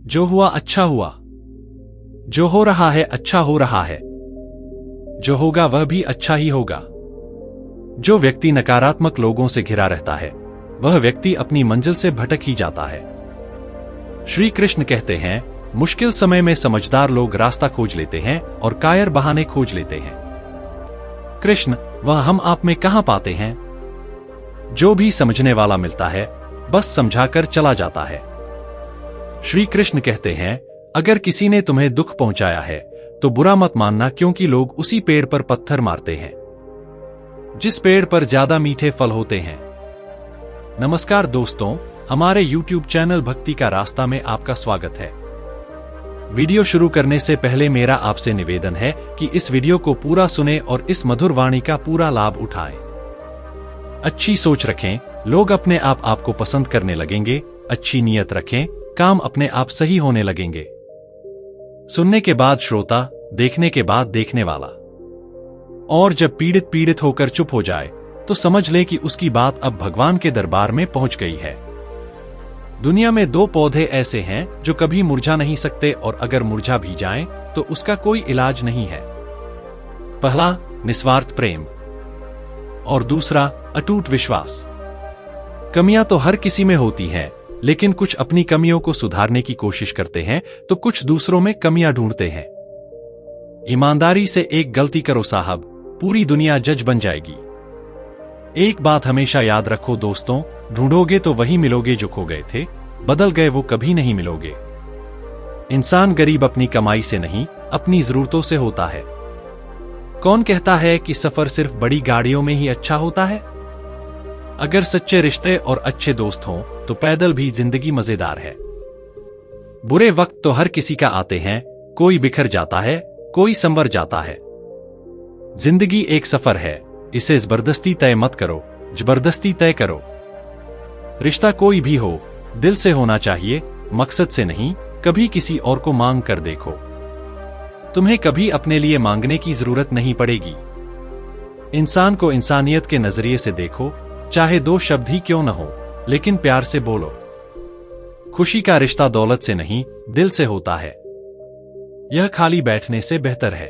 जो हुआ अच्छा हुआ, जो हो रहा है अच्छा हो रहा है, जो होगा वह भी अच्छा ही होगा। जो व्यक्ति नकारात्मक लोगों से घिरा रहता है वह व्यक्ति अपनी मंजिल से भटक ही जाता है। श्री कृष्ण कहते हैं, मुश्किल समय में समझदार लोग रास्ता खोज लेते हैं और कायर बहाने खोज लेते हैं। कृष्ण वह हम आप में कहां पाते हैं? जो भी समझने वाला मिलता है बस समझाकर चला जाता है। श्री कृष्ण कहते हैं, अगर किसी ने तुम्हें दुख पहुंचाया है तो बुरा मत मानना, क्योंकि लोग उसी पेड़ पर पत्थर मारते हैं जिस पेड़ पर ज्यादा मीठे फल होते हैं। नमस्कार दोस्तों, हमारे YouTube चैनल भक्ति का रास्ता में आपका स्वागत है। वीडियो शुरू करने से पहले मेरा आपसे निवेदन है कि इस वीडियो को पूरा सुने और इस मधुर वाणी का पूरा लाभ उठाएं। अच्छी सोच रखें, लोग अपने आप आपको पसंद करने लगेंगे। अच्छी नीयत रखें, काम अपने आप सही होने लगेंगे। सुनने के बाद श्रोता, देखने के बाद देखने वाला। और जब पीड़ित होकर चुप हो जाए तो समझ ले कि उसकी बात अब भगवान के दरबार में पहुंच गई है। दुनिया में दो पौधे ऐसे हैं जो कभी मुरझा नहीं सकते, और अगर मुरझा भी जाएं तो उसका कोई इलाज नहीं है। पहला निस्वार्थ प्रेम और दूसरा अटूट विश्वास। कमियां तो हर किसी में होती हैं, लेकिन कुछ अपनी कमियों को सुधारने की कोशिश करते हैं तो कुछ दूसरों में कमियां ढूंढते हैं। ईमानदारी से एक गलती करो साहब, पूरी दुनिया जज बन जाएगी। एक बात हमेशा याद रखो दोस्तों, ढूंढोगे तो वही मिलोगे जो खो गए थे, बदल गए वो कभी नहीं मिलोगे। इंसान गरीब अपनी कमाई से नहीं, अपनी जरूरतों से होता है। कौन कहता है कि सफर सिर्फ बड़ी गाड़ियों में ही अच्छा होता है? अगर सच्चे रिश्ते और अच्छे दोस्त हों तो पैदल भी जिंदगी मजेदार है। बुरे वक्त तो हर किसी का आते हैं, कोई बिखर जाता है, कोई संवर जाता है। जिंदगी एक सफर है, इसे जबरदस्ती तय मत करो, जबरदस्ती तय करो। रिश्ता कोई भी हो, दिल से होना चाहिए, मकसद से नहीं। कभी किसी और को मांग कर देखो, तुम्हें कभी अपने लिए मांगने की जरूरत नहीं पड़ेगी। इंसान को इंसानियत के नजरिए से देखो, चाहे दो शब्द ही क्यों न हो, लेकिन प्यार से बोलो। खुशी का रिश्ता दौलत से नहीं, दिल से होता है। यह खाली बैठने से बेहतर है।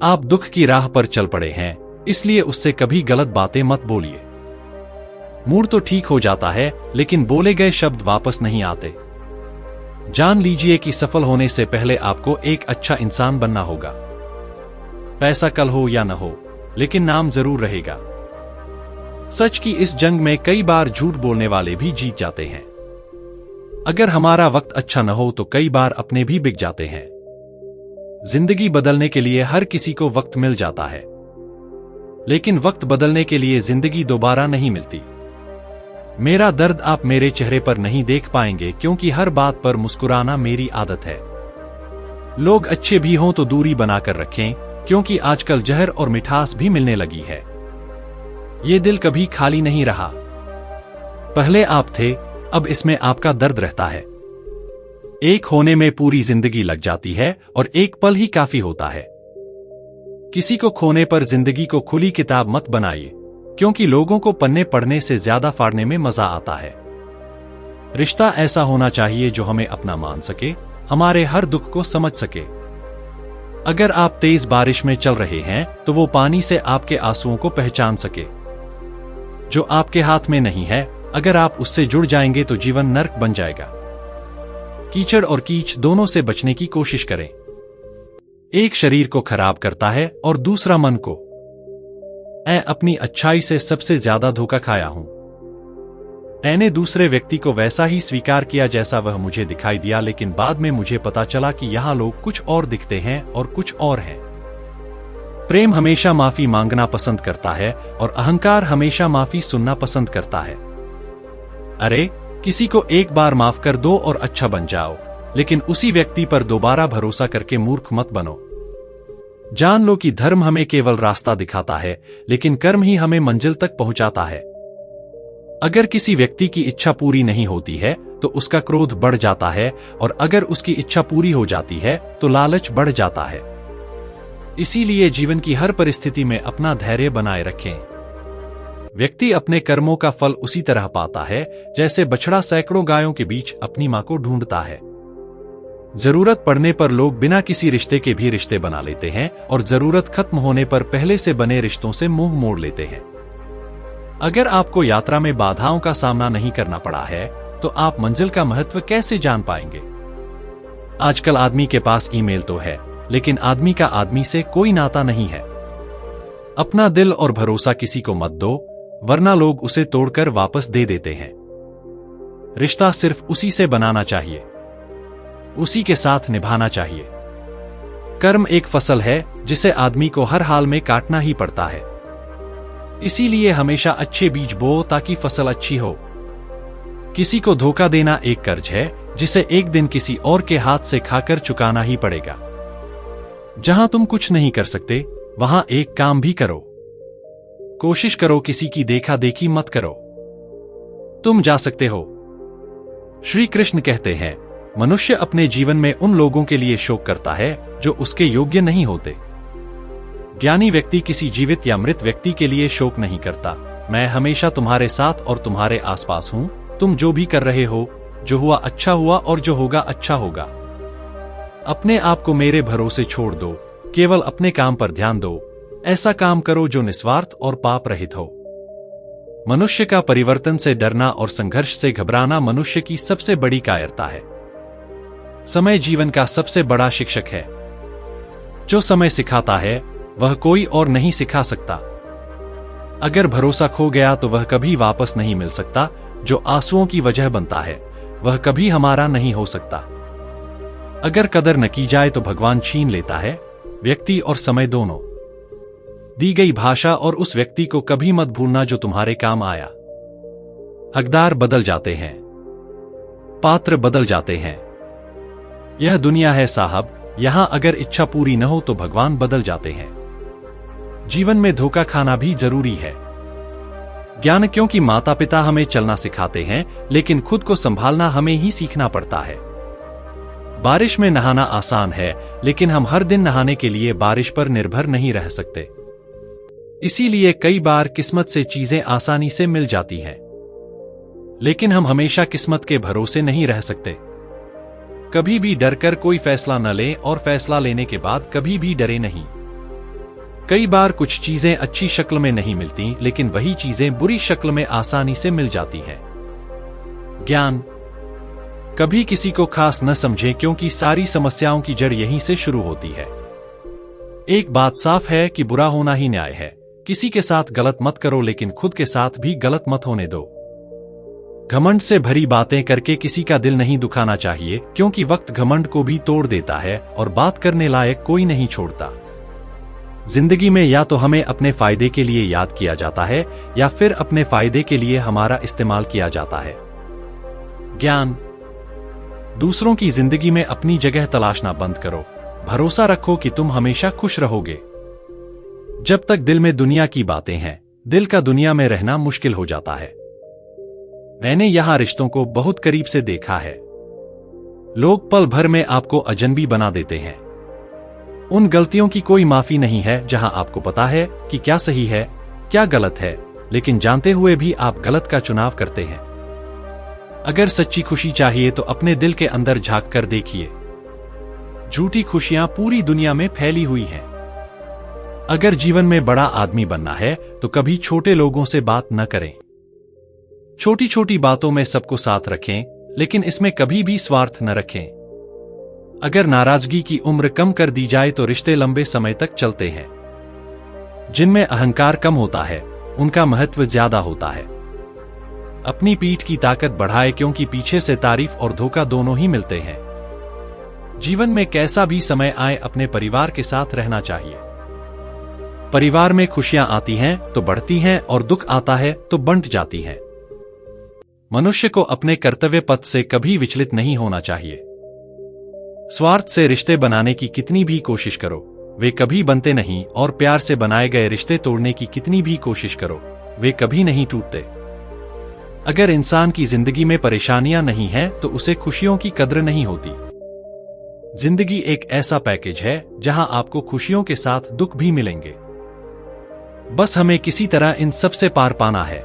आप दुख की राह पर चल पड़े हैं, इसलिए उससे कभी गलत बातें मत बोलिए। मूड तो ठीक हो जाता है, लेकिन बोले गए शब्द वापस नहीं आते। जान लीजिए कि सफल होने से पहले आपको एक अच्छा इंसान बनना होगा। पैसा कल हो या न हो, लेकिन नाम जरूर रहेगा। सच की इस जंग में कई बार झूठ बोलने वाले भी जीत जाते हैं। अगर हमारा वक्त अच्छा न हो तो कई बार अपने भी बिक जाते हैं। जिंदगी बदलने के लिए हर किसी को वक्त मिल जाता है, लेकिन वक्त बदलने के लिए जिंदगी दोबारा नहीं मिलती। मेरा दर्द आप मेरे चेहरे पर नहीं देख पाएंगे, क्योंकि हर बात पर मुस्कुराना मेरी आदत है। लोग अच्छे भी हों तो दूरी बनाकर रखें, क्योंकि आजकल जहर और मिठास भी मिलने लगी है। ये दिल कभी खाली नहीं रहा। पहले आप थे, अब इसमें आपका दर्द रहता है। एक होने में पूरी जिंदगी लग जाती है और एक पल ही काफी होता है। किसी को खोने पर जिंदगी को खुली किताब मत बनाइए, क्योंकि लोगों को पन्ने पढ़ने से ज्यादा फाड़ने में मजा आता है। रिश्ता ऐसा होना चाहिए जो हमें अपना मान सके, हमारे हर दुख को समझ सके। अगर आप तेज बारिश में चल रहे हैं तो वो पानी से आपके आंसुओं को पहचान सके। जो आपके हाथ में नहीं है, अगर आप उससे जुड़ जाएंगे तो जीवन नर्क बन जाएगा। कीचड़ और कीच दोनों से बचने की कोशिश करें। एक शरीर को खराब करता है और दूसरा मन को। मैं अपनी अच्छाई से सबसे ज्यादा धोखा खाया हूं। मैंने दूसरे व्यक्ति को वैसा ही स्वीकार किया जैसा वह मुझे दिखाई दिया, लेकिन बाद में मुझे पता चला कि यहां लोग कुछ और दिखते हैं और कुछ और हैं। प्रेम हमेशा माफी मांगना पसंद करता है और अहंकार हमेशा माफी सुनना पसंद करता है। अरे, किसी को एक बार माफ कर दो और अच्छा बन जाओ, लेकिन उसी व्यक्ति पर दोबारा भरोसा करके मूर्ख मत बनो। जान लो कि धर्म हमें केवल रास्ता दिखाता है, लेकिन कर्म ही हमें मंजिल तक पहुंचाता है। अगर किसी व्यक्ति की इच्छा पूरी नहीं होती है तो उसका क्रोध बढ़ जाता है, और अगर उसकी इच्छा पूरी हो जाती है तो लालच बढ़ जाता है। इसीलिए जीवन की हर परिस्थिति में अपना धैर्य बनाए रखें। व्यक्ति अपने कर्मों का फल उसी तरह पाता है जैसे बछड़ा सैकड़ों गायों के बीच अपनी मां को ढूंढता है। जरूरत पड़ने पर लोग बिना किसी रिश्ते के भी रिश्ते बना लेते हैं और जरूरत खत्म होने पर पहले से बने रिश्तों से मुंह मोड़ लेते हैं। अगर आपको यात्रा में बाधाओं का सामना नहीं करना पड़ा है तो आप मंजिल का महत्व कैसे जान पाएंगे? आजकल आदमी के पास ईमेल तो है, लेकिन आदमी का आदमी से कोई नाता नहीं है। अपना दिल और भरोसा किसी को मत दो, वरना लोग उसे तोड़कर वापस दे देते हैं। रिश्ता सिर्फ उसी से बनाना चाहिए, उसी के साथ निभाना चाहिए। कर्म एक फसल है जिसे आदमी को हर हाल में काटना ही पड़ता है। इसीलिए हमेशा अच्छे बीज बो ताकि फसल अच्छी हो। किसी को धोखा देना एक कर्ज है जिसे एक दिन किसी और के हाथ से खाकर चुकाना ही पड़ेगा। जहां तुम कुछ नहीं कर सकते वहां एक काम भी करो। कोशिश करो किसी की देखा देखी मत करो। तुम जा सकते हो। श्री कृष्ण कहते हैं, मनुष्य अपने जीवन में उन लोगों के लिए शोक करता है जो उसके योग्य नहीं होते। ज्ञानी व्यक्ति किसी जीवित या मृत व्यक्ति के लिए शोक नहीं करता। मैं हमेशा तुम्हारे साथ और तुम्हारे आसपास हूं। तुम जो भी कर रहे हो, जो हुआ अच्छा हुआ और जो होगा अच्छा होगा। अपने आप को मेरे भरोसे छोड़ दो, केवल अपने काम पर ध्यान दो। ऐसा काम करो जो निस्वार्थ और पाप रहित हो। मनुष्य का परिवर्तन से डरना और संघर्ष से घबराना मनुष्य की सबसे बड़ी कायरता है। समय जीवन का सबसे बड़ा शिक्षक है। जो समय सिखाता है वह कोई और नहीं सिखा सकता। अगर भरोसा खो गया तो वह कभी वापस नहीं मिल सकता। जो आंसुओं की वजह बनता है वह कभी हमारा नहीं हो सकता। अगर कदर न की जाए तो भगवान छीन लेता है, व्यक्ति और समय दोनों। दी गई भाषा और उस व्यक्ति को कभी मत भूलना जो तुम्हारे काम आया। हकदार बदल जाते हैं, पात्र बदल जाते हैं। यह दुनिया है साहब, यहां अगर इच्छा पूरी न हो तो भगवान बदल जाते हैं। जीवन में धोखा खाना भी जरूरी है। ज्ञान क्योंकि माता पिता हमें चलना सिखाते हैं, लेकिन खुद को संभालना हमें ही सीखना पड़ता है। बारिश में नहाना आसान है, लेकिन हम हर दिन नहाने के लिए बारिश पर निर्भर नहीं रह सकते। इसीलिए कई बार किस्मत से चीजें आसानी से मिल जाती हैं, लेकिन हम हमेशा किस्मत के भरोसे नहीं रह सकते। कभी भी डरकर कोई फैसला न लें और फैसला लेने के बाद कभी भी डरे नहीं। कई बार कुछ चीजें अच्छी शक्ल में नहीं मिलती, लेकिन वही चीजें बुरी शक्ल में आसानी से मिल जाती हैं। ज्ञान कभी किसी को खास न समझें, क्योंकि सारी समस्याओं की जड़ यहीं से शुरू होती है। एक बात साफ है कि बुरा होना ही न्याय है। किसी के साथ गलत मत करो, लेकिन खुद के साथ भी गलत मत होने दो। घमंड से भरी बातें करके किसी का दिल नहीं दुखाना चाहिए, क्योंकि वक्त घमंड को भी तोड़ देता है और बात करने लायक कोई नहीं छोड़ता। जिंदगी में या तो हमें अपने फायदे के लिए याद किया जाता है या फिर अपने फायदे के लिए हमारा इस्तेमाल किया जाता है। ज्ञान दूसरों की जिंदगी में अपनी जगह तलाशना बंद करो। भरोसा रखो कि तुम हमेशा खुश रहोगे। जब तक दिल में दुनिया की बातें हैं, दिल का दुनिया में रहना मुश्किल हो जाता है। मैंने यहां रिश्तों को बहुत करीब से देखा है। लोग पल भर में आपको अजनबी बना देते हैं। उन गलतियों की कोई माफी नहीं है जहां आपको पता है कि क्या सही है, क्या गलत है, लेकिन जानते हुए भी आप गलत का चुनाव करते हैं। अगर सच्ची खुशी चाहिए तो अपने दिल के अंदर झांक कर देखिए। झूठी खुशियां पूरी दुनिया में फैली हुई हैं। अगर जीवन में बड़ा आदमी बनना है तो कभी छोटे लोगों से बात न करें। छोटी छोटी बातों में सबको साथ रखें, लेकिन इसमें कभी भी स्वार्थ न रखें। अगर नाराजगी की उम्र कम कर दी जाए तो रिश्ते लंबे समय तक चलते हैं। जिनमें अहंकार कम होता है उनका महत्व ज्यादा होता है। अपनी पीठ की ताकत बढ़ाए, क्योंकि पीछे से तारीफ और धोखा दोनों ही मिलते हैं। जीवन में कैसा भी समय आए अपने परिवार के साथ रहना चाहिए। परिवार में खुशियां आती हैं तो बढ़ती हैं और दुख आता है तो बंट जाती हैं। मनुष्य को अपने कर्तव्य पथ से कभी विचलित नहीं होना चाहिए। स्वार्थ से रिश्ते बनाने की कितनी भी कोशिश करो, वे कभी बनते नहीं, और प्यार से बनाए गए रिश्ते तोड़ने की कितनी भी कोशिश करो, वे कभी नहीं टूटते। अगर इंसान की जिंदगी में परेशानियां नहीं हैं तो उसे खुशियों की कद्र नहीं होती। जिंदगी एक ऐसा पैकेज है जहां आपको खुशियों के साथ दुख भी मिलेंगे। बस हमें किसी तरह इन सब से पार पाना है।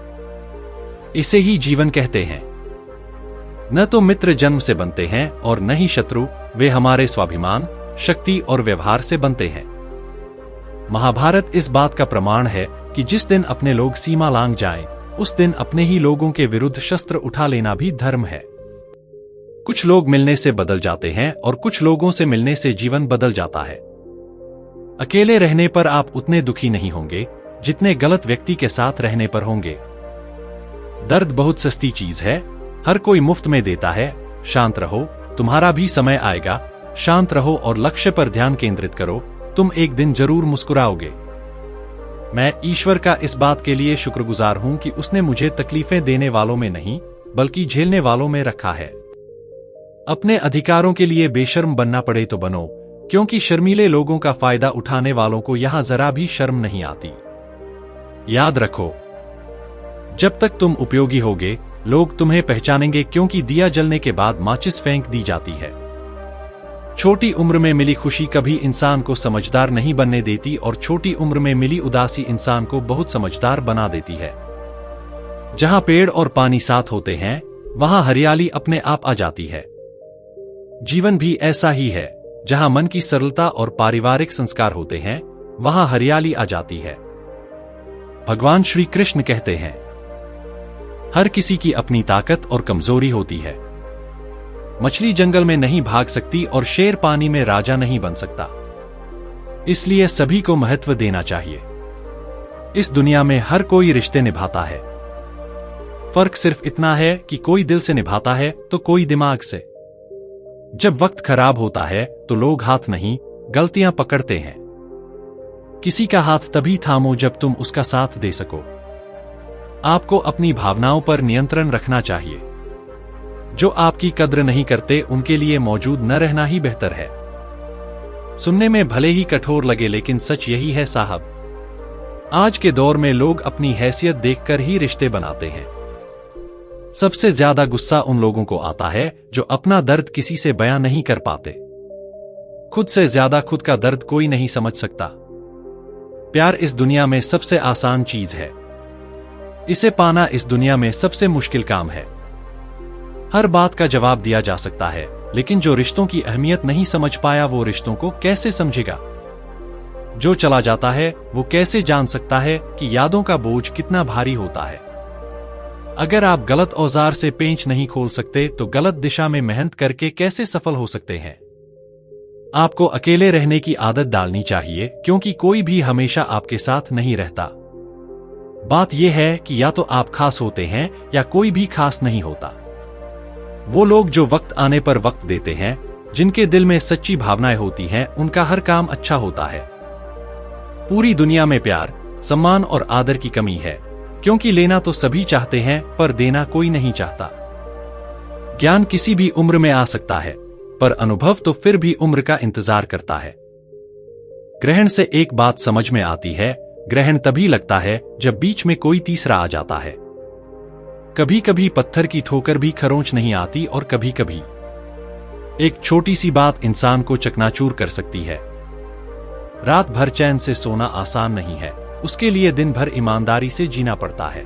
इसे ही जीवन कहते हैं। न तो मित्र जन्म से बनते हैं और न ही शत्रु, वे हमारे स्वाभिमान, शक्ति और व्यवहार से बनते हैं। महाभारत इस बात का प्रमाण है कि जिस दिन अपने लोग सीमा लांघ जाएं, उस दिन अपने ही लोगों के विरुद्ध शस्त्र उठा लेना भी धर्म है। कुछ लोग मिलने से बदल जाते हैं और कुछ लोगों से मिलने से जीवन बदल जाता है। अकेले रहने पर आप उतने दुखी नहीं होंगे जितने गलत व्यक्ति के साथ रहने पर होंगे। दर्द बहुत सस्ती चीज है, हर कोई मुफ्त में देता है। शांत रहो, तुम्हारा भी समय आएगा। शांत रहो और लक्ष्य पर ध्यान केंद्रित करो, तुम एक दिन जरूर मुस्कुराओगे। मैं ईश्वर का इस बात के लिए शुक्रगुजार हूं कि उसने मुझे तकलीफें देने वालों में नहीं, बल्कि झेलने वालों में रखा है। अपने अधिकारों के लिए बेशर्म बनना पड़े तो बनो, क्योंकि शर्मीले लोगों का फायदा उठाने वालों को यहां जरा भी शर्म नहीं आती। याद रखो, जब तक तुम उपयोगी होगे, लोग तुम्हें पहचानेंगे, क्योंकि दिया जलने के बाद माचिस फेंक दी जाती है। छोटी उम्र में मिली खुशी कभी इंसान को समझदार नहीं बनने देती और छोटी उम्र में मिली उदासी इंसान को बहुत समझदार बना देती है। जहां पेड़ और पानी साथ होते हैं, वहां हरियाली अपने आप आ जाती है। जीवन भी ऐसा ही है, जहां मन की सरलता और पारिवारिक संस्कार होते हैं, वहां हरियाली आ जाती है। भगवान श्री कृष्ण कहते हैं, हर किसी की अपनी ताकत और कमजोरी होती है। मछली जंगल में नहीं भाग सकती और शेर पानी में राजा नहीं बन सकता। इसलिए सभी को महत्व देना चाहिए। इस दुनिया में हर कोई रिश्ते निभाता है। फर्क सिर्फ इतना है कि कोई दिल से निभाता है तो कोई दिमाग से। जब वक्त खराब होता है तो लोग हाथ नहीं, गलतियां पकड़ते हैं। किसी का हाथ तभी थामो जब तुम उसका साथ दे सको। आपको अपनी भावनाओं पर नियंत्रण रखना चाहिए। जो आपकी कद्र नहीं करते, उनके लिए मौजूद न रहना ही बेहतर है। सुनने में भले ही कठोर लगे, लेकिन सच यही है साहब। आज के दौर में लोग अपनी हैसियत देखकर ही रिश्ते बनाते हैं। सबसे ज्यादा गुस्सा उन लोगों को आता है जो अपना दर्द किसी से बयां नहीं कर पाते। खुद से ज्यादा खुद का दर्द कोई नहीं समझ सकता। प्यार इस दुनिया में सबसे आसान चीज है। इसे पाना इस दुनिया में सबसे मुश्किल काम है। हर बात का जवाब दिया जा सकता है, लेकिन जो रिश्तों की अहमियत नहीं समझ पाया, वो रिश्तों को कैसे समझेगा? जो चला जाता है, वो कैसे जान सकता है कि यादों का बोझ कितना भारी होता है? अगर आप गलत औजार से पेंच नहीं खोल सकते, तो गलत दिशा में मेहनत करके कैसे सफल हो सकते हैं? आपको अकेले रहने की आदत डालनी चाहिए, क्योंकि कोई भी हमेशा आपके साथ नहीं रहता। बात यह है कि या तो आप खास होते हैं या कोई भी खास नहीं होता। वो लोग जो वक्त आने पर वक्त देते हैं, जिनके दिल में सच्ची भावनाएं होती हैं, उनका हर काम अच्छा होता है। पूरी दुनिया में प्यार, सम्मान और आदर की कमी है, क्योंकि लेना तो सभी चाहते हैं पर देना कोई नहीं चाहता। ज्ञान किसी भी उम्र में आ सकता है, पर अनुभव तो फिर भी उम्र का इंतजार करता है। ग्रहण से एक बात समझ में आती है, ग्रहण तभी लगता है जब बीच में कोई तीसरा आ जाता है। कभी कभी पत्थर की ठोकर भी खरोंच नहीं आती, और कभी कभी एक छोटी सी बात इंसान को चकनाचूर कर सकती है। रात भर चैन से सोना आसान नहीं है, उसके लिए दिन भर ईमानदारी से जीना पड़ता है।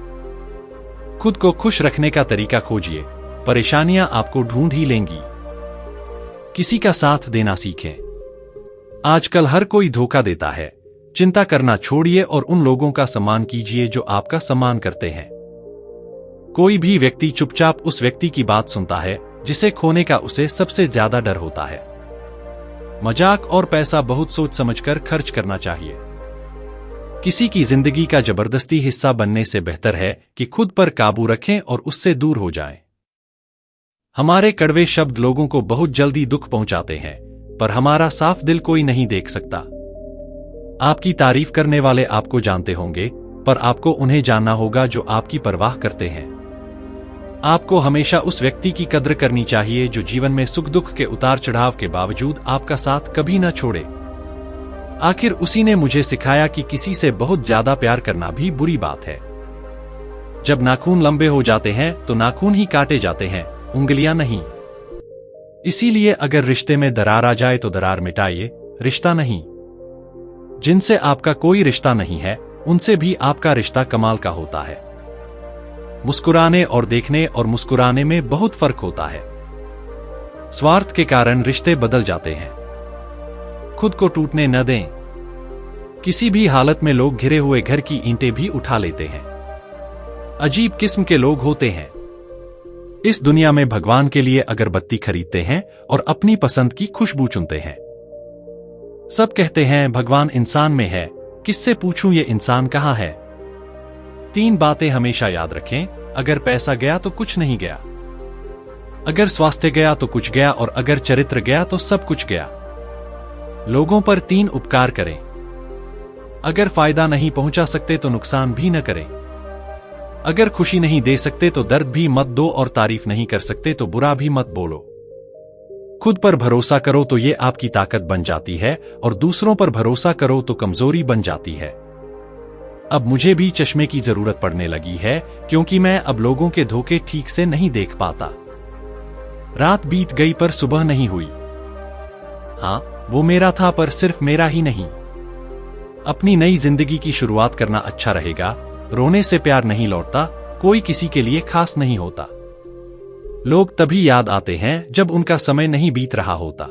खुद को खुश रखने का तरीका खोजिए, परेशानियां आपको ढूंढ ही लेंगी। किसी का साथ देना सीखें। आजकल हर कोई धोखा देता है। चिंता करना छोड़िए और उन लोगों का सम्मान कीजिए जो आपका सम्मान करते हैं। कोई भी व्यक्ति चुपचाप उस व्यक्ति की बात सुनता है जिसे खोने का उसे सबसे ज्यादा डर होता है। मजाक और पैसा बहुत सोच समझकर खर्च करना चाहिए। किसी की जिंदगी का जबरदस्ती हिस्सा बनने से बेहतर है कि खुद पर काबू रखें और उससे दूर हो जाएं। हमारे कड़वे शब्द लोगों को बहुत जल्दी दुख पहुंचाते हैं, पर हमारा साफ दिल कोई नहीं देख सकता। आपकी तारीफ करने वाले आपको जानते होंगे, पर आपको उन्हें जानना होगा जो आपकी परवाह करते हैं। आपको हमेशा उस व्यक्ति की कद्र करनी चाहिए जो जीवन में सुख दुख के उतार चढ़ाव के बावजूद आपका साथ कभी न छोड़े। आखिर उसी ने मुझे सिखाया कि किसी से बहुत ज्यादा प्यार करना भी बुरी बात है। जब नाखून लंबे हो जाते हैं तो नाखून ही काटे जाते हैं, उंगलियां नहीं। इसीलिए अगर रिश्ते में दरार आ जाए तो दरार मिटाइए, रिश्ता नहीं। जिनसे आपका कोई रिश्ता नहीं है, उनसे भी आपका रिश्ता कमाल का होता है। मुस्कुराने और देखने और मुस्कुराने में बहुत फर्क होता है। स्वार्थ के कारण रिश्ते बदल जाते हैं। खुद को टूटने न दें। किसी भी हालत में लोग घिरे हुए घर की ईंटें भी उठा लेते हैं। अजीब किस्म के लोग होते हैं। इस दुनिया में भगवान के लिए अगरबत्ती खरीदते हैं और अपनी पसंद की खुशबू चुनते हैं। सब कहते हैं भगवान इंसान में है, किससे पूछूं ये इंसान कहाँ है। 3 बातें हमेशा याद रखें। अगर पैसा गया तो कुछ नहीं गया, अगर स्वास्थ्य गया तो कुछ गया, और अगर चरित्र गया तो सब कुछ गया। लोगों पर 3 उपकार करें। अगर फायदा नहीं पहुंचा सकते तो नुकसान भी न करें। अगर खुशी नहीं दे सकते तो दर्द भी मत दो, और तारीफ नहीं कर सकते तो बुरा भी मत बोलो। खुद पर भरोसा करो तो ये आपकी ताकत बन जाती है, और दूसरों पर भरोसा करो तो कमजोरी बन जाती है। अब मुझे भी चश्मे की जरूरत पड़ने लगी है, क्योंकि मैं अब लोगों के धोखे ठीक से नहीं देख पाता। रात बीत गई पर सुबह नहीं हुई। हाँ, वो मेरा था, पर सिर्फ मेरा ही नहीं। अपनी नई जिंदगी की शुरुआत करना अच्छा रहेगा। रोने से प्यार नहीं लौटता, कोई किसी के लिए खास नहीं होता। लोग तभी याद आते हैं जब उनका समय नहीं बीत रहा होता।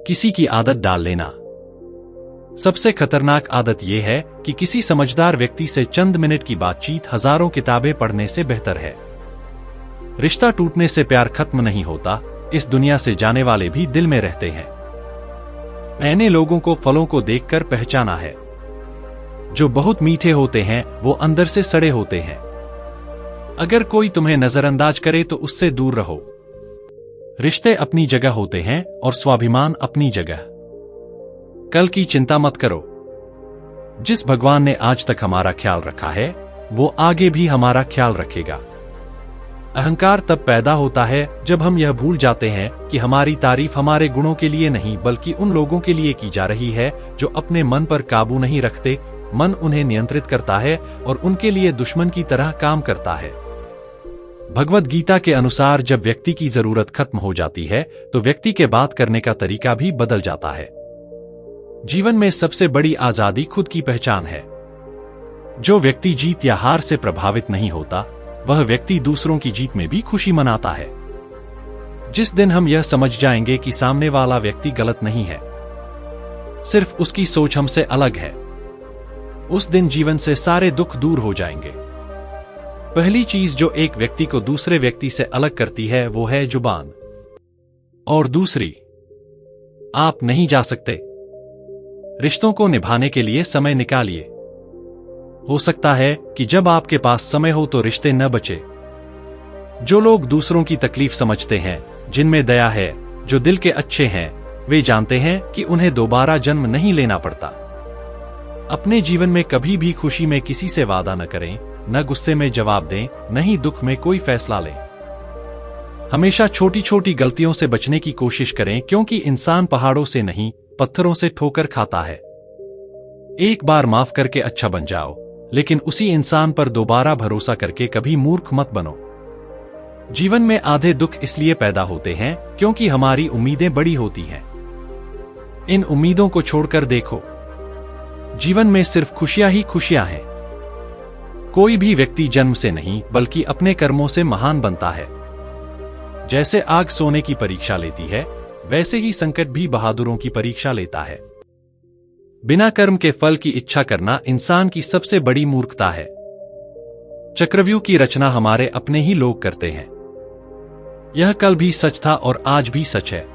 किसी की आदत डाल लेना। सबसे खतरनाक आदत यह है कि किसी समझदार व्यक्ति से चंद मिनट की बातचीत हजारों किताबें पढ़ने से बेहतर है। रिश्ता टूटने से प्यार खत्म नहीं होता, इस दुनिया से जाने वाले भी दिल में रहते हैं। मैंने लोगों को फलों को देखकर पहचाना है। जो बहुत मीठे होते हैं वो अंदर से सड़े होते हैं। अगर कोई तुम्हें नजरअंदाज करे तो उससे दूर रहो। रिश्ते अपनी जगह होते हैं और स्वाभिमान अपनी जगह। कल की चिंता मत करो। जिस भगवान ने आज तक हमारा ख्याल रखा है वो आगे भी हमारा ख्याल रखेगा। अहंकार तब पैदा होता है जब हम यह भूल जाते हैं कि हमारी तारीफ हमारे गुणों के लिए नहीं बल्कि उन लोगों के लिए की जा रही है जो अपने मन पर काबू नहीं रखते। मन उन्हें नियंत्रित करता है और उनके लिए दुश्मन की तरह काम करता है। भगवद गीता के अनुसार जब व्यक्ति की जरूरत खत्म हो जाती है तो व्यक्ति के बात करने का तरीका भी बदल जाता है। जीवन में सबसे बड़ी आजादी खुद की पहचान है। जो व्यक्ति जीत या हार से प्रभावित नहीं होता वह व्यक्ति दूसरों की जीत में भी खुशी मनाता है। जिस दिन हम यह समझ जाएंगे कि सामने वाला व्यक्ति गलत नहीं है, सिर्फ उसकी सोच हमसे अलग है, उस दिन जीवन से सारे दुख दूर हो जाएंगे। पहली चीज जो एक व्यक्ति को दूसरे व्यक्ति से अलग करती है वो है जुबान, और दूसरी, आप नहीं जा सकते। रिश्तों को निभाने के लिए समय निकालिए। हो सकता है कि जब आपके पास समय हो तो रिश्ते न बचे। जो लोग दूसरों की तकलीफ समझते हैं, जिनमें दया है, जो दिल के अच्छे हैं, वे जानते हैं कि उन्हें दोबारा जन्म नहीं लेना पड़ता। अपने जीवन में कभी भी खुशी में किसी से वादा न करें, न गुस्से में जवाब दें, न ही दुख में कोई फैसला लें। हमेशा छोटी छोटी गलतियों से बचने की कोशिश करें, क्योंकि इंसान पहाड़ों से नहीं पत्थरों से ठोकर खाता है। एक बार माफ करके अच्छा बन जाओ, लेकिन उसी इंसान पर दोबारा भरोसा करके कभी मूर्ख मत बनो। जीवन में आधे दुख इसलिए पैदा होते हैं क्योंकि हमारी उम्मीदें बड़ी होती हैं। इन उम्मीदों को छोड़कर देखो, जीवन में सिर्फ खुशियां ही खुशियां हैं। कोई भी व्यक्ति जन्म से नहीं बल्कि अपने कर्मों से महान बनता है। जैसे आग सोने की परीक्षा लेती है, वैसे ही संकट भी बहादुरों की परीक्षा लेता है। बिना कर्म के फल की इच्छा करना इंसान की सबसे बड़ी मूर्खता है। चक्रव्यूह की रचना हमारे अपने ही लोग करते हैं। यह कल भी सच था और आज भी सच है।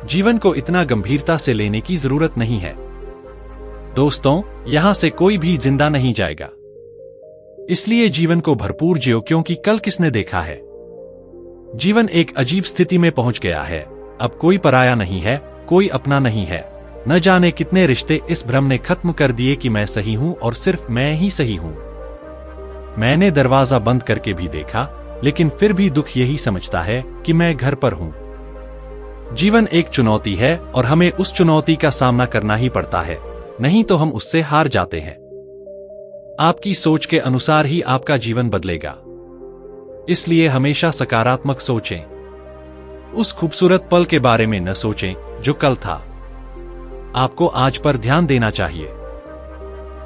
जीवन को इतना गंभीरता से लेने की जरूरत नहीं है। दोस्तों, यहां से कोई भी जिंदा नहीं जाएगा, इसलिए जीवन को भरपूर जियो, क्योंकि कल किसने देखा है। जीवन एक अजीब स्थिति में पहुंच गया है। अब कोई पराया नहीं है, कोई अपना नहीं है। न जाने कितने रिश्ते इस भ्रम ने खत्म कर दिए कि मैं सही हूं और सिर्फ मैं ही सही हूं। मैंने दरवाजा बंद करके भी देखा, लेकिन फिर भी दुख यही समझता है कि मैं घर पर हूं। जीवन एक चुनौती है और हमें उस चुनौती का सामना करना ही पड़ता है, नहीं तो हम उससे हार जाते हैं। आपकी सोच के अनुसार ही आपका जीवन बदलेगा, इसलिए हमेशा सकारात्मक सोचें। उस खूबसूरत पल के बारे में न सोचें जो कल था। आपको आज पर ध्यान देना चाहिए।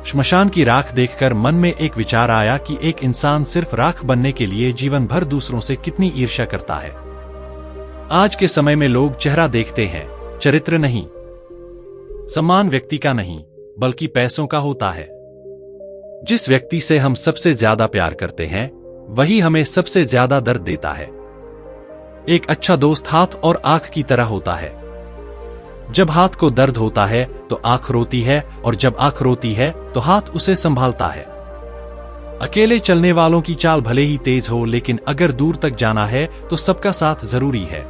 श्मशान की राख देखकर मन में एक विचार आया कि एक इंसान सिर्फ राख बनने के लिए जीवन भर दूसरों से कितनी ईर्ष्या करता है। आज के समय में लोग चेहरा देखते हैं, चरित्र नहीं। सम्मान व्यक्ति का नहीं, बल्कि पैसों का होता है। जिस व्यक्ति से हम सबसे ज्यादा प्यार करते हैं, वही हमें सबसे ज्यादा दर्द देता है। एक अच्छा दोस्त हाथ और आंख की तरह होता है। जब हाथ को दर्द होता है तो आंख रोती है, और जब आंख रोती है तो हाथ उसे संभालता है। अकेले चलने वालों की चाल भले ही तेज हो, लेकिन अगर दूर तक जाना है तो सबका साथ जरूरी है।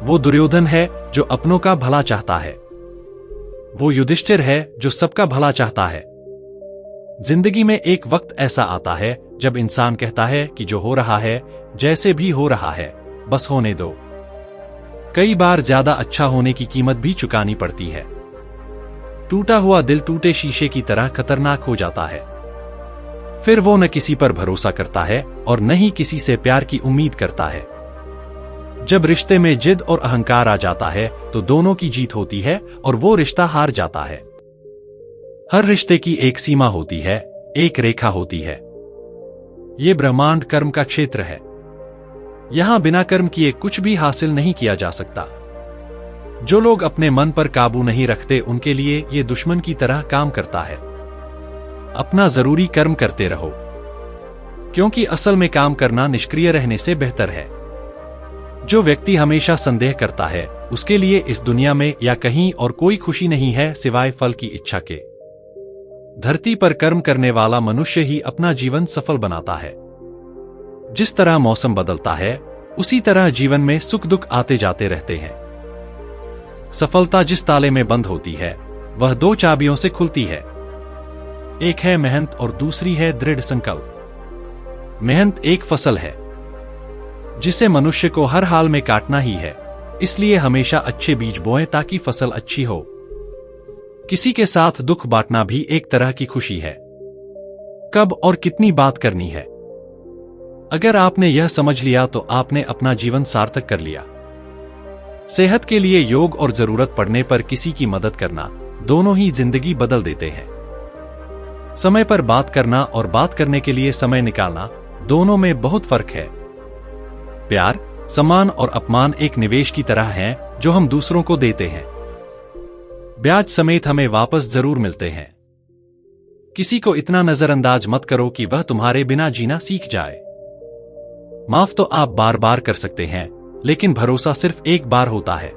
वो दुर्योधन है जो अपनों का भला चाहता है। वो युधिष्ठिर है जो सबका भला चाहता है। जिंदगी में एक वक्त ऐसा आता है जब इंसान कहता है कि जो हो रहा है, जैसे भी हो रहा है, बस होने दो। कई बार ज्यादा अच्छा होने की कीमत भी चुकानी पड़ती है। टूटा हुआ दिल टूटे शीशे की तरह खतरनाक हो जाता है। फिर वो न किसी पर भरोसा करता है और न ही किसी से प्यार की उम्मीद करता है। जब रिश्ते में जिद और अहंकार आ जाता है तो दोनों की जीत होती है और वो रिश्ता हार जाता है। हर रिश्ते की एक सीमा होती है, एक रेखा होती है। ये ब्रह्मांड कर्म का क्षेत्र है। यहां बिना कर्म किए कुछ भी हासिल नहीं किया जा सकता। जो लोग अपने मन पर काबू नहीं रखते, उनके लिए ये दुश्मन की तरह काम करता है। अपना जरूरी कर्म करते रहो, क्योंकि असल में काम करना निष्क्रिय रहने से बेहतर है। जो व्यक्ति हमेशा संदेह करता है, उसके लिए इस दुनिया में या कहीं और कोई खुशी नहीं है सिवाय फल की इच्छा के। धरती पर कर्म करने वाला मनुष्य ही अपना जीवन सफल बनाता है। जिस तरह मौसम बदलता है, उसी तरह जीवन में सुख दुख आते जाते रहते हैं। सफलता जिस ताले में बंद होती है, वह दो चाबियों से खुलती है। एक है मेहनत और दूसरी है दृढ़ संकल्प। मेहनत एक फसल है जिसे मनुष्य को हर हाल में काटना ही है, इसलिए हमेशा अच्छे बीज बोएं ताकि फसल अच्छी हो। किसी के साथ दुख बांटना भी एक तरह की खुशी है। कब और कितनी बात करनी है, अगर आपने यह समझ लिया तो आपने अपना जीवन सार्थक कर लिया। सेहत के लिए योग और जरूरत पड़ने पर किसी की मदद करना, दोनों ही जिंदगी बदल देते हैं। समय पर बात करना और बात करने के लिए समय निकालना, दोनों में बहुत फर्क है। प्यार, सम्मान और अपमान एक निवेश की तरह हैं जो हम दूसरों को देते हैं। ब्याज समेत हमें वापस जरूर मिलते हैं। किसी को इतना नजरअंदाज मत करो कि वह तुम्हारे बिना जीना सीख जाए। माफ तो आप बार बार कर सकते हैं, लेकिन भरोसा सिर्फ एक बार होता है।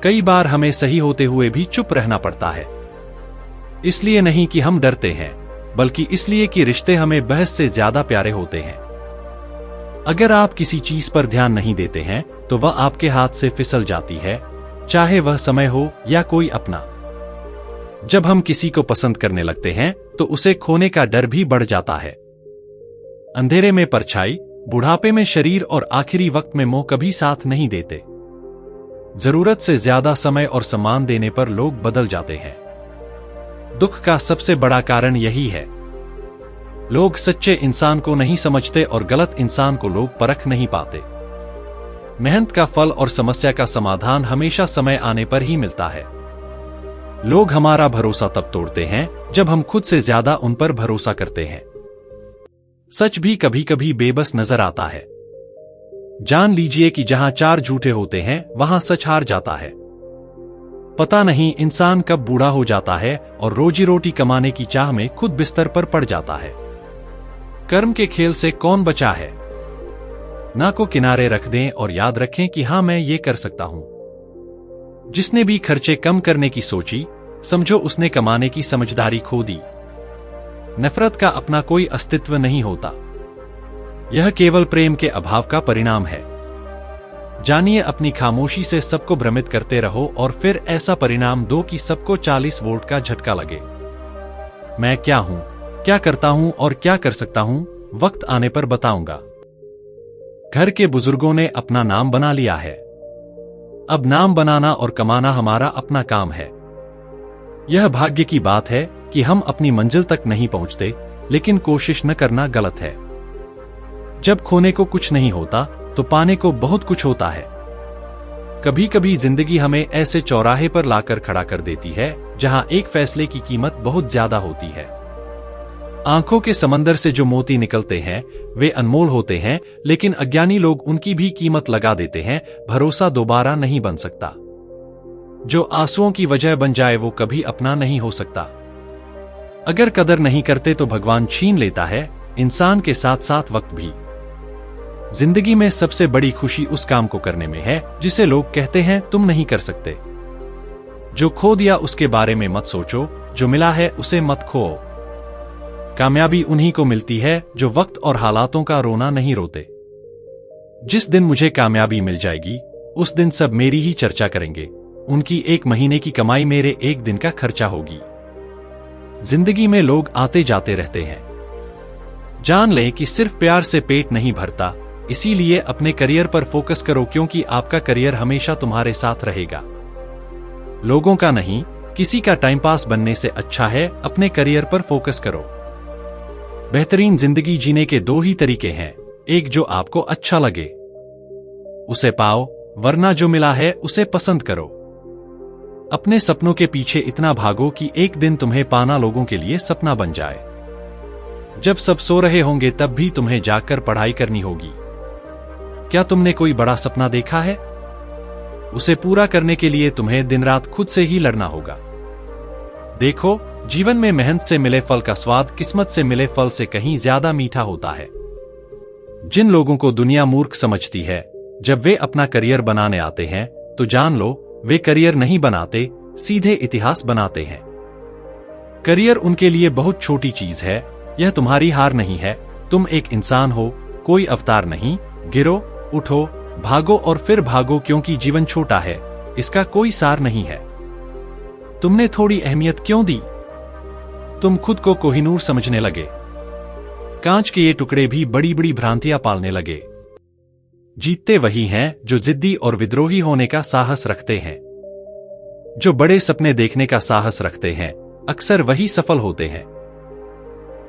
कई बार हमें सही होते हुए भी चुप रहना पड़ता है। इसलिए नहीं कि हम डरते हैं, बल्कि इसलिए कि रिश्ते हमें बहस से ज्यादा प्यारे होते हैं। अगर आप किसी चीज पर ध्यान नहीं देते हैं तो वह आपके हाथ से फिसल जाती है, चाहे वह समय हो या कोई अपना। जब हम किसी को पसंद करने लगते हैं तो उसे खोने का डर भी बढ़ जाता है। अंधेरे में परछाई, बुढ़ापे में शरीर और आखिरी वक्त में मोह कभी साथ नहीं देते। जरूरत से ज्यादा समय और सम्मान देने पर लोग बदल जाते हैं। दुख का सबसे बड़ा कारण यही है। लोग सच्चे इंसान को नहीं समझते और गलत इंसान को लोग परख नहीं पाते। मेहनत का फल और समस्या का समाधान हमेशा समय आने पर ही मिलता है। लोग हमारा भरोसा तब तोड़ते हैं जब हम खुद से ज्यादा उन पर भरोसा करते हैं। सच भी कभी कभी बेबस नजर आता है। जान लीजिए कि जहां चार झूठे होते हैं, वहां सच हार जाता है। पता नहीं इंसान कब बूढ़ा हो जाता है और रोजी रोटी कमाने की चाह में खुद बिस्तर पर पड़ जाता है। कर्म के खेल से कौन बचा है? ना को किनारे रख दें और याद रखें कि हां, मैं ये कर सकता हूं। जिसने भी खर्चे कम करने की सोची, समझो उसने कमाने की समझदारी खो दी। नफरत का अपना कोई अस्तित्व नहीं होता। यह केवल प्रेम के अभाव का परिणाम है। जानिए, अपनी खामोशी से सबको भ्रमित करते रहो और फिर ऐसा परिणाम दो कि सबको 40 वोल्ट का झटका लगे। मैं क्या हूं, क्या करता हूं और क्या कर सकता हूं, वक्त आने पर बताऊंगा। घर के बुजुर्गों ने अपना नाम बना लिया है। अब नाम बनाना और कमाना हमारा अपना काम है। यह भाग्य की बात है कि हम अपनी मंजिल तक नहीं पहुंचते, लेकिन कोशिश न करना गलत है। जब खोने को कुछ नहीं होता तो पाने को बहुत कुछ होता है। कभी कभी जिंदगी हमें ऐसे चौराहे पर लाकर खड़ा कर देती है जहां एक फैसले की कीमत बहुत ज्यादा होती है। आंखों के समंदर से जो मोती निकलते हैं वे अनमोल होते हैं, लेकिन अज्ञानी लोग उनकी भी कीमत लगा देते हैं। भरोसा दोबारा नहीं बन सकता। जो आंसुओं की वजह बन जाए वो कभी अपना नहीं हो सकता। अगर कदर नहीं करते तो भगवान छीन लेता है, इंसान के साथ साथ वक्त भी। जिंदगी में सबसे बड़ी खुशी उस काम को करने में है जिसे लोग कहते हैं तुम नहीं कर सकते। जो खो दिया उसके बारे में मत सोचो, जो मिला है उसे मत खो। कामयाबी उन्हीं को मिलती है जो वक्त और हालातों का रोना नहीं रोते। जिस दिन मुझे कामयाबी मिल जाएगी उस दिन सब मेरी ही चर्चा करेंगे। उनकी 1 महीने की कमाई मेरे 1 दिन का खर्चा होगी। जिंदगी में लोग आते जाते रहते हैं। जान लें कि सिर्फ प्यार से पेट नहीं भरता, इसीलिए अपने करियर पर फोकस करो, क्योंकि आपका करियर हमेशा तुम्हारे साथ रहेगा। लोगों का नहीं, किसी का टाइम पास बनने से अच्छा है अपने करियर पर फोकस करो। बेहतरीन जिंदगी जीने के 2 ही तरीके हैं, एक जो आपको अच्छा लगे उसे पाओ, वरना जो मिला है उसे पसंद करो। अपने सपनों के पीछे इतना भागो कि एक दिन तुम्हें पाना लोगों के लिए सपना बन जाए। जब सब सो रहे होंगे तब भी तुम्हें जागकर पढ़ाई करनी होगी। क्या तुमने कोई बड़ा सपना देखा है? उसे पूरा करने के लिए तुम्हें दिन रात खुद से ही लड़ना होगा। देखो, जीवन में मेहनत से मिले फल का स्वाद किस्मत से मिले फल से कहीं ज्यादा मीठा होता है। जिन लोगों को दुनिया मूर्ख समझती है, जब वे अपना करियर बनाने आते हैं तो जान लो वे करियर नहीं बनाते, सीधे इतिहास बनाते हैं। करियर उनके लिए बहुत छोटी चीज है। यह तुम्हारी हार नहीं है। तुम एक इंसान हो, कोई अवतार नहीं। गिरो, उठो, भागो और फिर भागो, क्योंकि जीवन छोटा है, इसका कोई सार नहीं है। तुमने थोड़ी अहमियत क्यों दी? तुम खुद को कोहिनूर समझने लगे। कांच के ये टुकड़े भी बड़ी बड़ी भ्रांतियां पालने लगे। जीतते वही हैं जो जिद्दी और विद्रोही होने का साहस रखते हैं। जो बड़े सपने देखने का साहस रखते हैं अक्सर वही सफल होते हैं।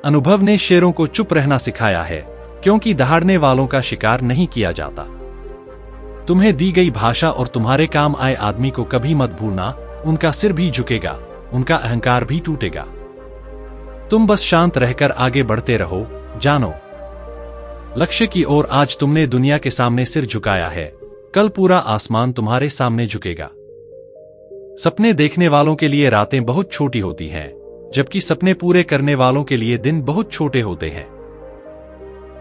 अनुभव ने शेरों को चुप रहना सिखाया है, क्योंकि दहाड़ने वालों का शिकार नहीं किया जाता। तुम्हें दी गई भाषा और तुम्हारे काम आए आदमी को कभी मत भूलना। उनका सिर भी झुकेगा, उनका अहंकार भी टूटेगा। तुम बस शांत रहकर आगे बढ़ते रहो। जानो लक्ष्य की ओर। आज तुमने दुनिया के सामने सिर झुकाया है, कल पूरा आसमान तुम्हारे सामने झुकेगा। सपने देखने वालों के लिए रातें बहुत छोटी होती हैं, जबकि सपने पूरे करने वालों के लिए दिन बहुत छोटे होते हैं।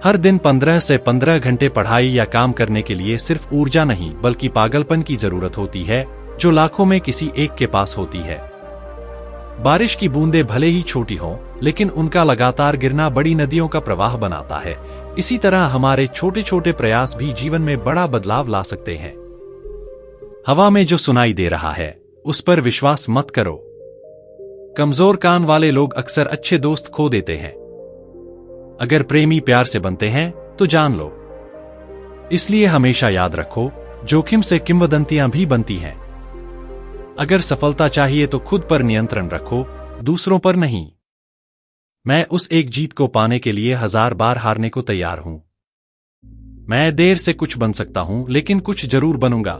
हर दिन 15 से 15 घंटे पढ़ाई या काम करने के लिए सिर्फ ऊर्जा नहीं बल्कि पागलपन की जरूरत होती है, जो लाखों में किसी एक के पास होती है। बारिश की बूंदें भले ही छोटी हों, लेकिन उनका लगातार गिरना बड़ी नदियों का प्रवाह बनाता है। इसी तरह हमारे छोटे छोटे प्रयास भी जीवन में बड़ा बदलाव ला सकते हैं। हवा में जो सुनाई दे रहा है उस पर विश्वास मत करो। कमजोर कान वाले लोग अक्सर अच्छे दोस्त खो देते हैं। अगर प्रेमी प्यार से बनते हैं तो जान लो। इसलिए हमेशा याद रखो, जोखिम से किंवदंतियां भी बनती हैं। अगर सफलता चाहिए तो खुद पर नियंत्रण रखो, दूसरों पर नहीं। मैं उस एक जीत को पाने के लिए 1000 बार हारने को तैयार हूं। मैं देर से कुछ बन सकता हूं, लेकिन कुछ जरूर बनूंगा।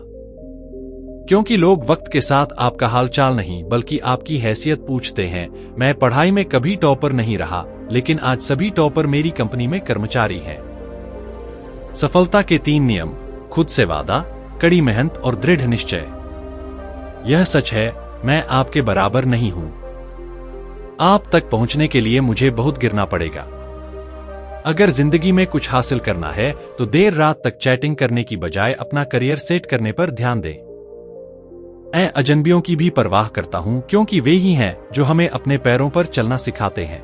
क्योंकि लोग वक्त के साथ आपका हालचाल नहीं बल्कि आपकी हैसियत पूछते हैं। मैं पढ़ाई में कभी टॉपर नहीं रहा, लेकिन आज सभी टॉपर मेरी कंपनी में कर्मचारी हैं। सफलता के 3 नियम: खुद से वादा, कड़ी मेहनत और दृढ़ निश्चय। यह सच है, मैं आपके बराबर नहीं हूं। आप तक पहुंचने के लिए मुझे बहुत गिरना पड़ेगा। अगर जिंदगी में कुछ हासिल करना है तो देर रात तक चैटिंग करने की बजाय अपना करियर सेट करने पर ध्यान दें। मैं अजनबियों की भी परवाह करता हूं, क्योंकि वे ही हैं जो हमें अपने पैरों पर चलना सिखाते हैं।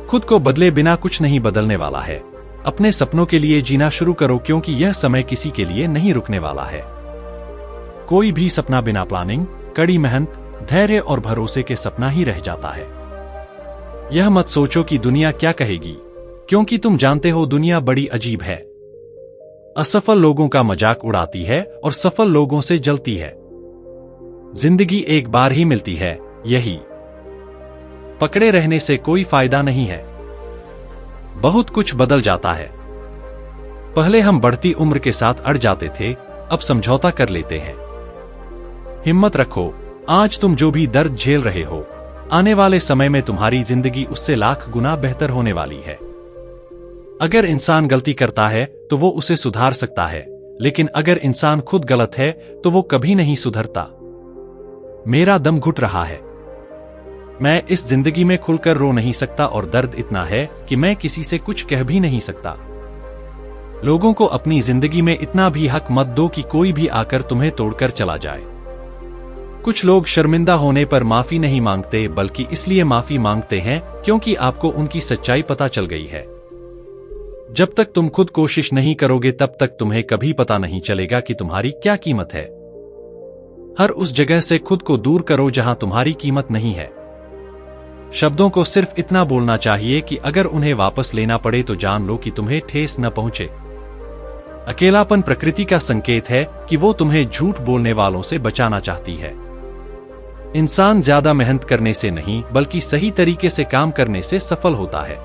खुद को बदले बिना कुछ नहीं बदलने वाला है। अपने सपनों के लिए जीना शुरू करो, क्योंकि यह समय किसी के लिए नहीं रुकने वाला है। कोई भी सपना बिना प्लानिंग, कड़ी मेहनत, धैर्य और भरोसे के सपना ही रह जाता है। यह मत सोचो कि दुनिया क्या कहेगी, क्योंकि तुम जानते हो दुनिया बड़ी अजीब है। असफल लोगों का मजाक उड़ाती है और सफल लोगों से जलती है। जिंदगी एक बार ही मिलती है, यही पकड़े रहने से कोई फायदा नहीं है। बहुत कुछ बदल जाता है। पहले हम बढ़ती उम्र के साथ अड़ जाते थे, अब समझौता कर लेते हैं। हिम्मत रखो, आज तुम जो भी दर्द झेल रहे हो आने वाले समय में तुम्हारी जिंदगी उससे लाख गुना बेहतर होने वाली है। अगर इंसान गलती करता है तो वो उसे सुधार सकता है, लेकिन अगर इंसान खुद गलत है तो वो कभी नहीं सुधरता। मेरा दम घुट रहा है। मैं इस जिंदगी में खुलकर रो नहीं सकता और दर्द इतना है कि मैं किसी से कुछ कह भी नहीं सकता। लोगों को अपनी जिंदगी में इतना भी हक मत दो कि कोई भी आकर तुम्हें तोड़कर चला जाए। कुछ लोग शर्मिंदा होने पर माफी नहीं मांगते, बल्कि इसलिए माफी मांगते हैं क्योंकि आपको उनकी सच्चाई पता चल गई है। जब तक तुम खुद कोशिश नहीं करोगे तब तक तुम्हें कभी पता नहीं चलेगा कि तुम्हारी क्या कीमत है। हर उस जगह से खुद को दूर करो जहां तुम्हारी कीमत नहीं है। शब्दों को सिर्फ इतना बोलना चाहिए कि अगर उन्हें वापस लेना पड़े तो जान लो कि तुम्हें ठेस न पहुंचे। अकेलापन प्रकृति का संकेत है कि वो तुम्हें झूठ बोलने वालों से बचाना चाहती है। इंसान ज्यादा मेहनत करने से नहीं, बल्कि सही तरीके से काम करने से सफल होता है।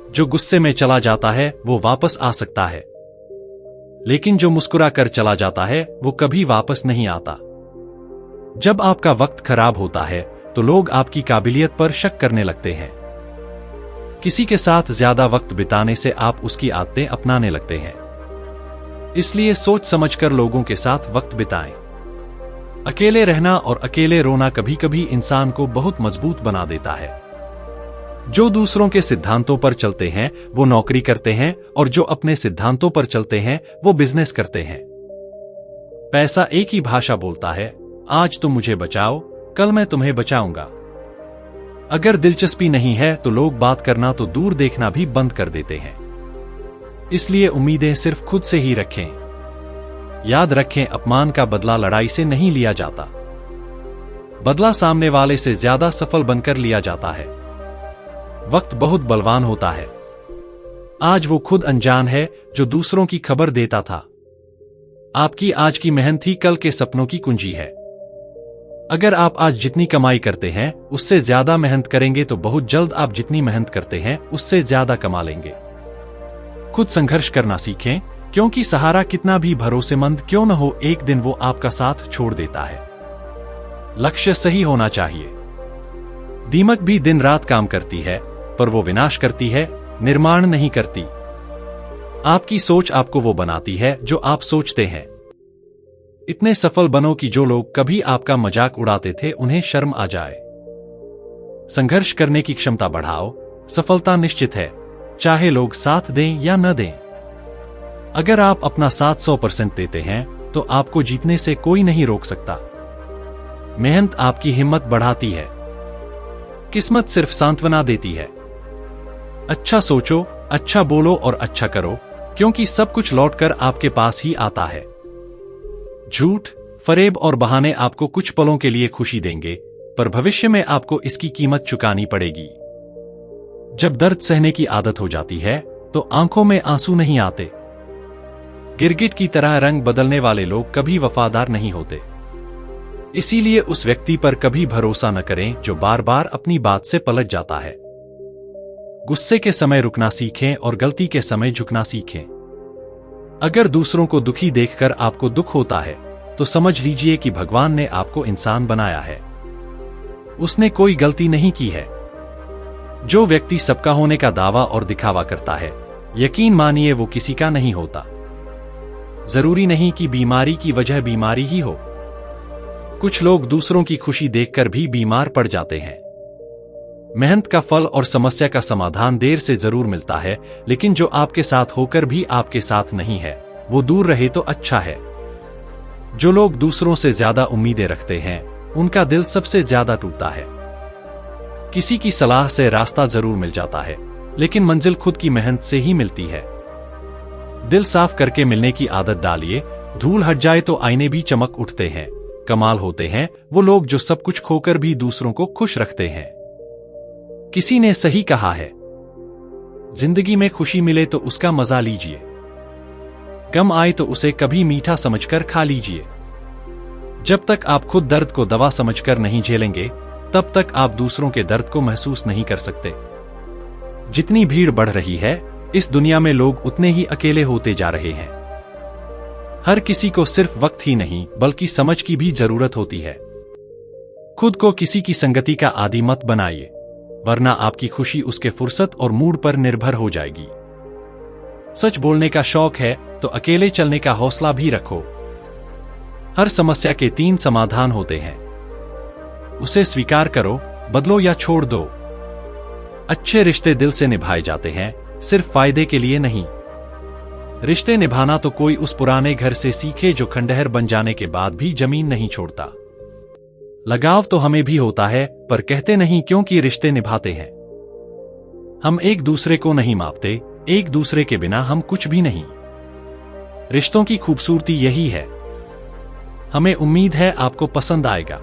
जो गुस्से में चला जाता है वो वापस आ सकता है, लेकिन जो मुस्कुरा कर चला जाता है वो कभी वापस नहीं आता। जब आपका वक्त खराब होता है तो लोग आपकी काबिलियत पर शक करने लगते हैं। किसी के साथ ज्यादा वक्त बिताने से आप उसकी आदतें अपनाने लगते हैं। इसलिए सोच समझकर लोगों के साथ वक्त बिताएं। अकेले रहना और अकेले रोना कभी कभी इंसान को बहुत मजबूत बना देता है। जो दूसरों के सिद्धांतों पर चलते हैं वो नौकरी करते हैं, और जो अपने सिद्धांतों पर चलते हैं वो बिजनेस करते हैं। पैसा एक ही भाषा बोलता है, आज तुम मुझे बचाओ, कल मैं तुम्हें बचाऊंगा। अगर दिलचस्पी नहीं है तो लोग बात करना तो दूर देखना भी बंद कर देते हैं। इसलिए उम्मीदें सिर्फ खुद से ही रखें। याद रखें, अपमान का बदला लड़ाई से नहीं लिया जाता, बदला सामने वाले से ज्यादा सफल बनकर लिया जाता है। वक्त बहुत बलवान होता है। आज वो खुद अनजान है जो दूसरों की खबर देता था। आपकी आज की मेहनत ही कल के सपनों की कुंजी है। अगर आप आज जितनी कमाई करते हैं उससे ज्यादा मेहनत करेंगे तो बहुत जल्द आप जितनी मेहनत करते हैं उससे ज्यादा कमा लेंगे। खुद संघर्ष करना सीखें, क्योंकि सहारा कितना भी भरोसेमंद क्यों न हो, एक दिन वो आपका साथ छोड़ देता है। लक्ष्य सही होना चाहिए। दीमक भी दिन रात काम करती है, पर वो विनाश करती है, निर्माण नहीं करती। आपकी सोच आपको वो बनाती है जो आप सोचते हैं। इतने सफल बनो कि जो लोग कभी आपका मजाक उड़ाते थे उन्हें शर्म आ जाए। संघर्ष करने की क्षमता बढ़ाओ, सफलता निश्चित है, चाहे लोग साथ दें या न दें। अगर आप अपना 700% देते हैं तो आपको जीतने से कोई नहीं रोक सकता। मेहनत आपकी हिम्मत बढ़ाती है, किस्मत सिर्फ सांत्वना देती है। अच्छा सोचो, अच्छा बोलो और अच्छा करो, क्योंकि सब कुछ लौटकर आपके पास ही आता है। झूठ, फरेब और बहाने आपको कुछ पलों के लिए खुशी देंगे, पर भविष्य में आपको इसकी कीमत चुकानी पड़ेगी। जब दर्द सहने की आदत हो जाती है तो आंखों में आंसू नहीं आते। गिरगिट की तरह रंग बदलने वाले लोग कभी वफादार नहीं होते। इसीलिए उस व्यक्ति पर कभी भरोसा न करें जो बार बार अपनी बात से पलट जाता है। गुस्से के समय रुकना सीखें और गलती के समय झुकना सीखें। अगर दूसरों को दुखी देखकर आपको दुख होता है तो समझ लीजिए कि भगवान ने आपको इंसान बनाया है, उसने कोई गलती नहीं की है। जो व्यक्ति सबका होने का दावा और दिखावा करता है, यकीन मानिए वो किसी का नहीं होता। जरूरी नहीं कि बीमारी की वजह बीमारी ही हो। कुछ लोग दूसरों की खुशी देखकर भी बीमार पड़ जाते हैं। मेहनत का फल और समस्या का समाधान देर से जरूर मिलता है, लेकिन जो आपके साथ होकर भी आपके साथ नहीं है वो दूर रहे तो अच्छा है। जो लोग दूसरों से ज्यादा उम्मीदें रखते हैं उनका दिल सबसे ज्यादा टूटता है। किसी की सलाह से रास्ता जरूर मिल जाता है, लेकिन मंजिल खुद की मेहनत से ही मिलती है। दिल साफ करके मिलने की आदत डालिए, धूल हट जाए तो आईने भी चमक उठते हैं। कमाल होते हैं वो लोग जो सब कुछ खोकर भी दूसरों को खुश रखते हैं। किसी ने सही कहा है, जिंदगी में खुशी मिले तो उसका मजा लीजिए, गम आए तो उसे कभी मीठा समझकर खा लीजिए। जब तक आप खुद दर्द को दवा समझकर नहीं झेलेंगे तब तक आप दूसरों के दर्द को महसूस नहीं कर सकते। जितनी भीड़ बढ़ रही है इस दुनिया में लोग उतने ही अकेले होते जा रहे हैं। हर किसी को सिर्फ वक्त ही नहीं बल्कि समझ की भी जरूरत होती है। खुद को किसी की संगति का आदी मत बनाइए, वरना आपकी खुशी उसके फुर्सत और मूड पर निर्भर हो जाएगी। सच बोलने का शौक है तो अकेले चलने का हौसला भी रखो। हर समस्या के 3 समाधान होते हैं, उसे स्वीकार करो, बदलो या छोड़ दो। अच्छे रिश्ते दिल से निभाए जाते हैं, सिर्फ फायदे के लिए नहीं। रिश्ते निभाना तो कोई उस पुराने घर से सीखे जो खंडहर बन जाने के बाद भी जमीन नहीं छोड़ता। लगाव तो हमें भी होता है, पर कहते नहीं क्योंकि रिश्ते निभाते हैं। हम एक दूसरे को नहीं मापते, एक दूसरे के बिना हम कुछ भी नहीं। रिश्तों की खूबसूरती यही है। हमें उम्मीद है आपको पसंद आएगा।